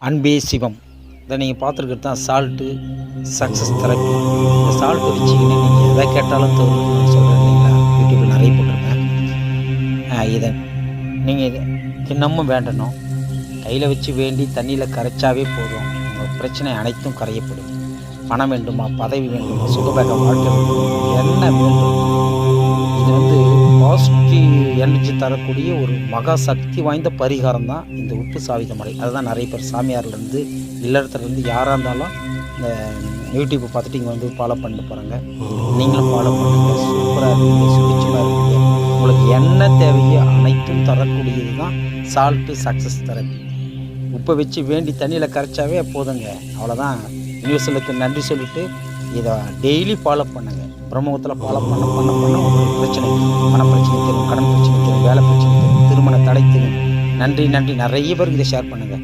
அன்பே சிவம். இதை நீங்கள் பார்த்துருக்கிறது தான் சால்ட்டு சக்ஸஸ் தெரப்பி. இந்த சால்ட்டு வச்சிக்கின்னு நீங்கள் எதை கேட்டாலும் தோணுன்னு சொல்கிறேன் இல்லைங்களா? யூடியூப்பில் நிறைய போட்டிருக்கேன். இதை நீங்கள் இது தினமும் வேண்டணும். கையில் வச்சு வேண்டி தண்ணியில் கரைச்சாவே போதும். உங்கள் பிரச்சனை அனைத்தும் கரையப்படும். பணம் வேண்டுமா, பதவி வேண்டுமா, சுகபேக வாழ்க்கை வேண்டுமா, என்ன வேண்டும்? இது பாசிட்டிவ் எனர்ஜி தரக்கூடிய ஒரு மகா சக்தி வாய்ந்த பரிகாரம் தான் இந்த உப்பு சாவித மலை. அதுதான் நிறைய பேர் சாமியார்லேருந்து இல்லறத்துலேருந்து யாராக இருந்தாலும் இந்த யூடியூப்பை பார்த்துட்டு இங்கே ஃபாலோ பண்ணிட்டு போகிறாங்க. நீங்களும் ஃபாலோ பண்ணுங்கள். சூப்பராக இருக்கீங்க, சுபிட்சமாக இருக்கீங்க. உங்களுக்கு என்ன தேவையோ அனைத்தும் தரக்கூடியது தான் சால்ட்டு சக்ஸஸ் தெரப்பி. உப்பை வச்சு வேண்டி தண்ணியில் கரைச்சாவே போதுங்க. அவ்வளோதான். யூனிவர்சலுக்கு நன்றி சொல்லிவிட்டு இதை டெய்லி ஃபாலோ பண்ணுங்கள். பிரம்மத்தில் ஃபாலோ பண்ண உங்களுக்கு பிரச்சனை, பண பிரச்சனை தரும், கடன் பிரச்சனை தரும், வேலை பிரச்சனை தரும், திருமண தடை தரும். நன்றி. நிறைய பேருக்கு இதை ஷேர் பண்ணுங்கள்.